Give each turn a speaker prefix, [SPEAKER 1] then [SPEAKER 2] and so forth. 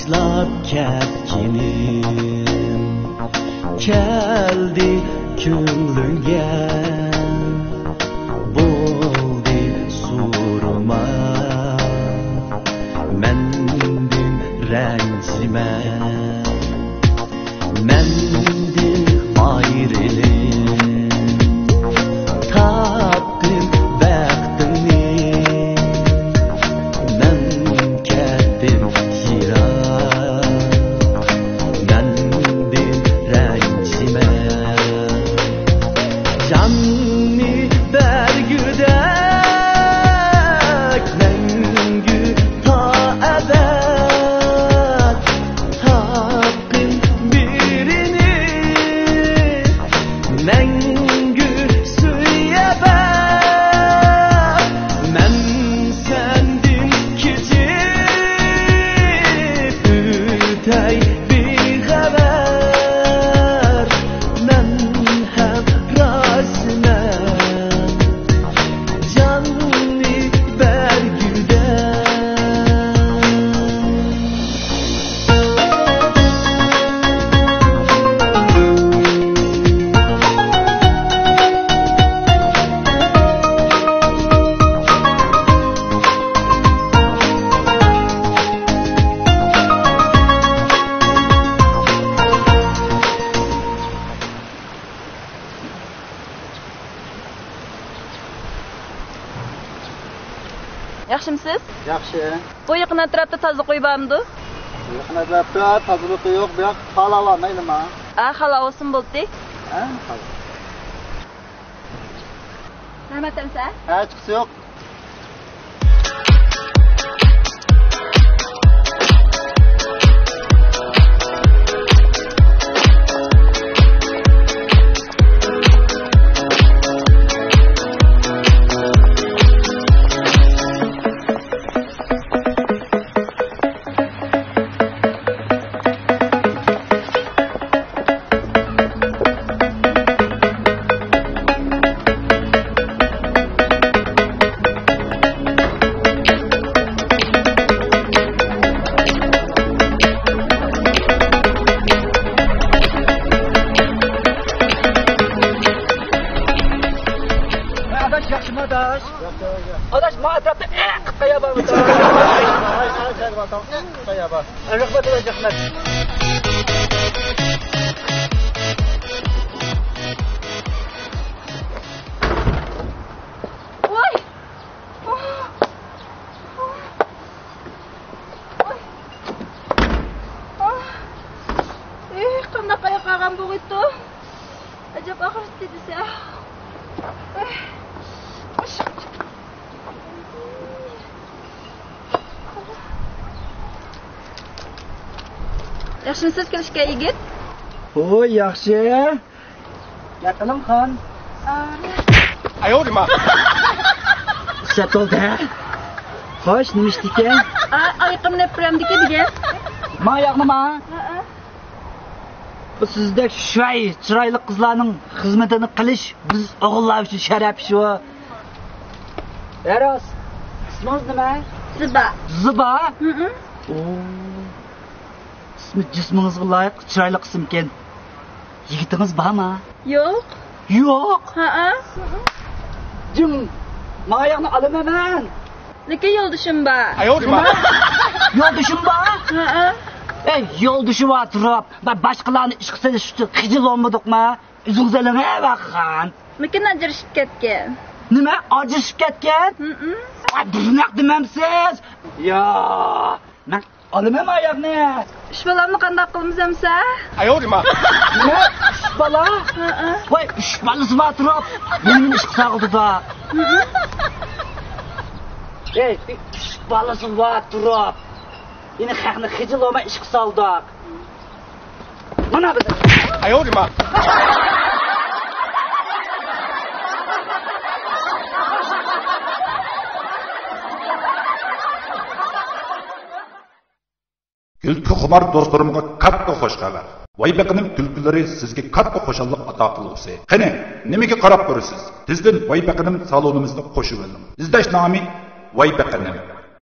[SPEAKER 1] tashlab ketganim keldi ko'nglimga bo'ldi surma mendin ranjima mendin ayrılık tapdin baxtini men ketdim yiroq mendin ranjima canni bergudek mengü ta ebed tapdin birini mengü suyebek men sendin küçük ütey bir haber men hem razime canni bergüden
[SPEAKER 2] Yaxshimisiz?
[SPEAKER 3] Yaxshi.
[SPEAKER 2] Bu yaqin atrofda toza qo'y bormi?
[SPEAKER 3] Yaqin atrofda tozalik yo'q, bu yoq halol maylimi?
[SPEAKER 2] Halol olsin bo'ldi.
[SPEAKER 3] Ha?
[SPEAKER 2] Rahmatimsa?
[SPEAKER 3] Hech qisi yo'q. Yaxshimi adash? Adash, ma atrofda qaya bormi? Qaya bor. Rahmat, rahmat.
[SPEAKER 2] Voy! Qanday qaya qolgan bu g'itto? Ajab oxirida desa. Yaxshimisiz kelishga yigit?
[SPEAKER 3] Voy, yaxshi. Yaqinim xon.
[SPEAKER 4] Ayolma.
[SPEAKER 3] Shatolda. Xo'sh, nima ish ekan?
[SPEAKER 2] Oyoqimni o'piramdiki degan.
[SPEAKER 3] Ma yo'qmi? Bu sizdek shuay chiroyli qizlarning xizmatini qilish biz o'g'illar uchun sharaf shu. Eros, ismingiz nima?
[SPEAKER 2] Ziba.
[SPEAKER 3] Ziba? İsmi jismingizga loyiq chiroyli qism ekan. Yigitingiz bormi?
[SPEAKER 2] Yo'q.
[SPEAKER 3] Yo'q. Jim, ma yo'qni olaman.
[SPEAKER 2] Lekin yo'ldoshim bor.
[SPEAKER 4] Ayolma.
[SPEAKER 3] Yo'ldoshim bor? Ey, yo'ldoshim bor turib, boshqalarni ish qilsa shu xijil olmadikmi? O'zingizlarga baxan.
[SPEAKER 2] Lekin ajrashib ketgan.
[SPEAKER 3] Nima? Ajrashib ketgan? Bunaqa demamsiz. Yo, men olaman oyoqni.
[SPEAKER 2] Ish balamni qanday qilamiz amsa?
[SPEAKER 4] Ayolma.
[SPEAKER 3] Nima? Ish bala? Voy, ish balasi bor turib, meni ish qilsa Ey, ish balasi bor turib. Yine haqni xijil olmay ish qildik. Mana bu.
[SPEAKER 4] Ayolma.
[SPEAKER 5] Gülkü xumar dostlarımga katta xoş xabar. Vaybeqining kulkulari sizga katta xo'shallik ato qilg'usi. Qani, nimaga qarab turasiz? Tezdan Vaybeqining salonimizda qo'shib oling. Izlash nomi Vaybeqining